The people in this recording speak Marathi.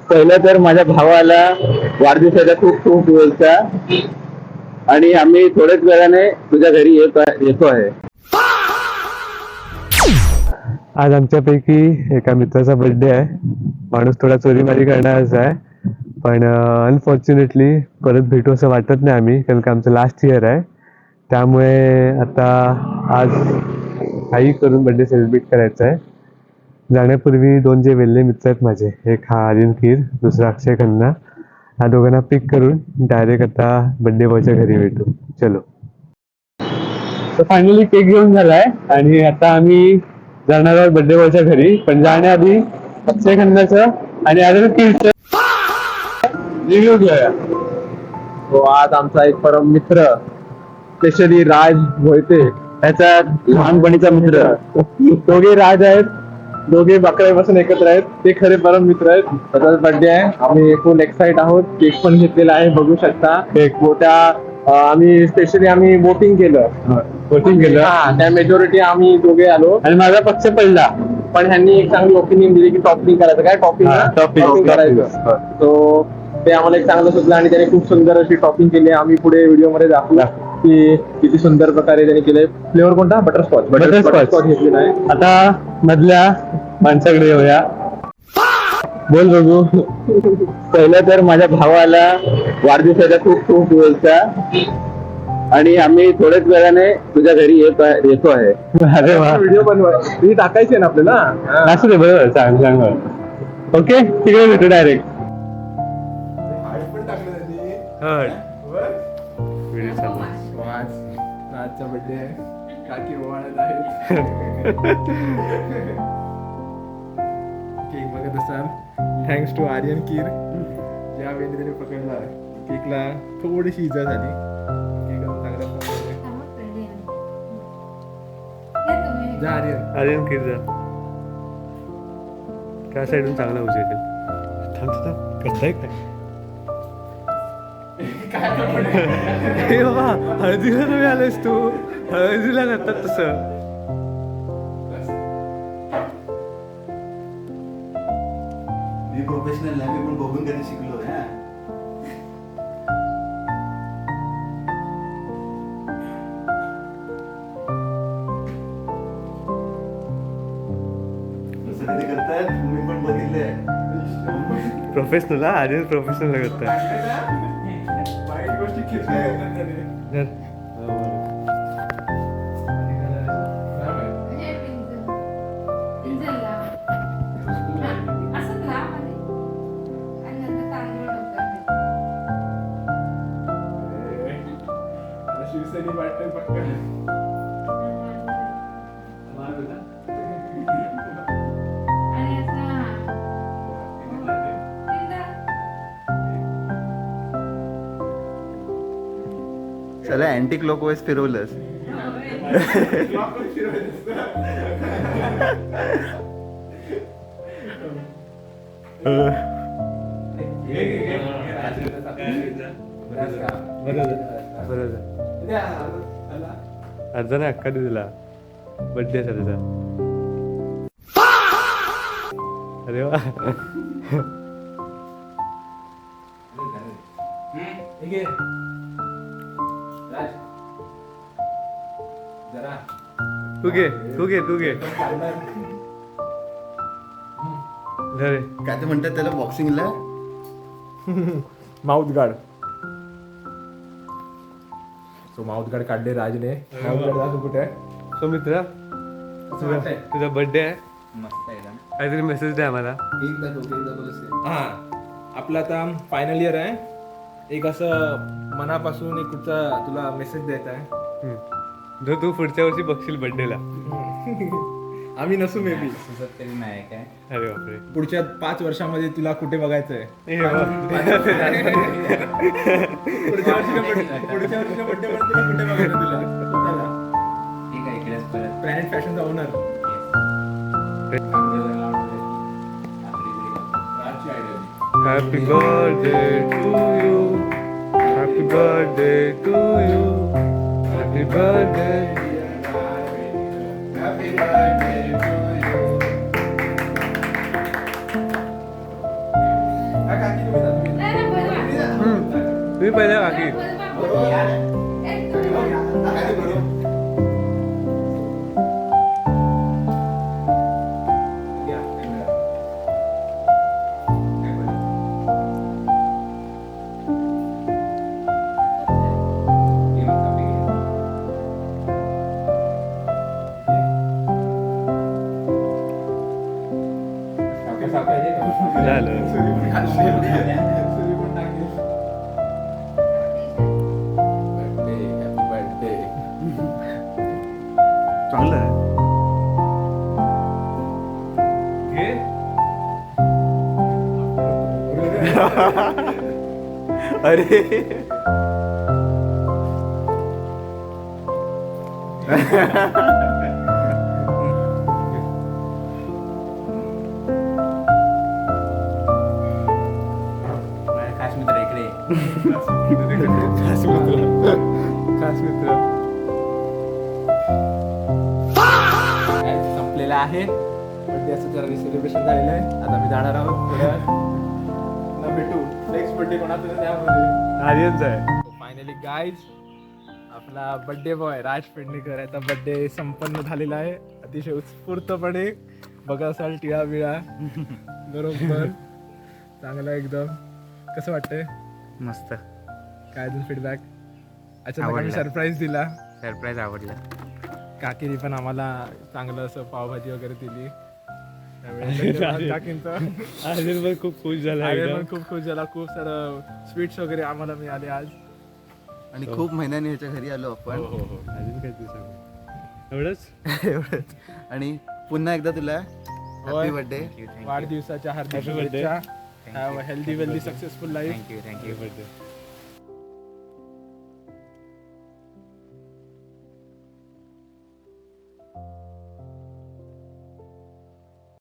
पहिलं तर माझ्या भावाला वाढदिवसाच्या खूप खूप शुभेच्छा आणि आम्ही थोड्याच वेळाने तुझ्या घरी येतो आहे. आज आमच्यापैकी एका मित्राचा बर्थडे आहे. माणूस थोडा चोरीमारी करणारच आहे, पण अनफॉर्च्युनेटली परत भेटू असं वाटत नाही आम्ही, कारण का आमचं लास्ट इयर आहे. त्यामुळे आता आज काही करून बर्थडे सेलिब्रेट करायचा आहे. जाण्यापूर्वी दोन जे वेल्ले मित्र आहेत माझे, एक हा आर्यन कीर, दुसरा अक्षय खन्ना, ह्या दोघांना पिक करून डायरेक्ट आता बर्थडे बॉयच्या घरी भेटू. चलो. तर फायनली केक घेऊन झालाय आणि आता आम्ही जाणार आहोत बर्थडे बॉयच्या घरी. पण जाण्याआधी अक्षय खन्नाचं आणि आर्यन कीरचं रिव्ह्यू घेऊया. तो आज आमचा एक परम मित्र, स्पेशली राज भोयते, त्याचा लहानपणीचा मित्र. दोघे राज आहेत, दोघे बकऱ्यापासून एकत्र आहेत, ते खरे परम मित्र आहेत. त्याचा बर्थडे आहे, आम्ही फुल एक्साइट आहोत. केक पण घेतलेला आहे, बघू शकता. केक मोठ्या आम्ही स्पेशली आम्ही वोटिंग केलं. केलं त्या मेजॉरिटी आम्ही दोघे आलो आणि माझा पक्ष पडला. पण ह्यांनी एक चांगली ओपिनियन दिली की टॉपिंग करायचं. काय टॉपिंग टॉपिंग करायचं. तो ते आम्हाला एक चांगलं सुचलं आणि त्याने खूप सुंदर अशी टॉपिंग केली. आम्ही पुढे व्हिडिओ मध्ये दाखवला की किती सुंदर प्रकारे त्यांनी केलंय. फ्लेवर कोणता? बटरस्कॉच घेतलेला आहे. आता मधल्या माणसाकडे येऊया. बोल बघू. पहिलं तर माझ्या भावाला वाढदिवसाच्या खूप खूप शुभेच्छा आणि आम्ही थोड्याच वेळाने तुझ्या घरी येतो आहे. अरे वा, व्हिडिओ बनवा, ती टाकायची आहे ना आपल्याला. असू दे, बरोबर, सांग सांग. ओके, तिकडे भेटू डायरेक्ट. व्हिडिओ चालू. आजचा बर्थडे आहे, काकी ओवाळत आहेत. केक बघत असाल. थँक्स टू आर्यन कीर, ज्या वेळी त्याने पकडला केकला थोडीशी इजा झाली. केक चांगला जा आर्यन. आर्यन किर्जा त्या साईडून चांगला होऊ शकेल. करताय काय बाबा, हळदीला तुम्ही आलेस तू, हळदीला करतात तसं. मी प्रोफेशनल नाही, मी पण बघून कधी शिकलो. कधी करतायत मी पण बघितले. प्रोफेशनल, हा आर्यन प्रोफेशनल करताय. वाईट गोष्टी खेचून त्याने. शिवसेनी वाटत पक्का. चला अँटी क्लॉकवाईज फिरवलंस. अर्जाने अक्का दिला बर्थडे असा त्याचा. अरे वा. तू घे. काय ते म्हणतात त्याला बॉक्सिंगला mouth guard. So mouth guard काढले राजने. माउथ गार्ड तू कुठे आहे? सो मित्रा, तुझा बर्थडे आहे, मस्त आहे ना. काहीतरी मेसेज द्या आम्हाला. हा, आपला आता फायनल इयर आहे. एक असं मनापासून एक कुठचा तुला मेसेज द्यायचा आहे. जो तू पुढच्या वर्षी बघशील बर्थडेला. आम्ही नसू मे बी. नाही काय. अरे बापरे. पुढच्या 5 वर्षामध्ये तुला कुठे बघायचंय? पुढच्या वर्षीच्या बर्थडे मध्ये तुला कुठे बघायचं तुला? ठीक आहे, इकडेच परत. प्लॅनेट फॅशनचा owner. Happy birthday to you. Happy birthday to you. Happy birthday. Happy birthday to you. तुम्ही पहिले बाकी झालं चांगलं आहे अरे खास मित्र इकडे खास मित्र खास मित्र संपलेला आहे बर्थडे असं जरा सेलिब्रेशन झालेलं आहे. आता आम्ही जाणार आहोत थोड्या वेळात. भेटू नेक्स्ट बर्थडे कोणाचा त्यामध्ये आर्यनच आहे फायनली गाईज आपला बर्थडे बॉय राज पेडणेकर याचा बर्थडे संपन्न झालेला आहे. अतिशय उत्स्फूर्तपणे बघा असाल टिळा बिळा बरोबर चांगला एकदम. कसं वाटतंय मस्त काय अजून फीडबॅक अचानक आम्ही आवडलं. सरप्राईज दिला. सरप्राईज आवडला काकीने पण आम्हाला चांगलं असं पावभाजी वगैरे दिली त्यावेळी धन्यवाद काकींचं. आर्यन पण खूप खुश झाला आर्यन एकदम. पण खूप खुश झाला. खूप सारं स्वीट्स वगैरे आम्हाला मिळाले आज. आणि खूप महिन्याने ह्याच्या घरी आलो आपण अजून काय तू सांग एवढंच एवढंच. आणि पुन्हा एकदा तुला होय. Happy birthday. वाढदिवसाच्या हार्दिक Happy birthday. शुभेच्छा. Have healthy wealthy successful life. Thank you Happy birthday.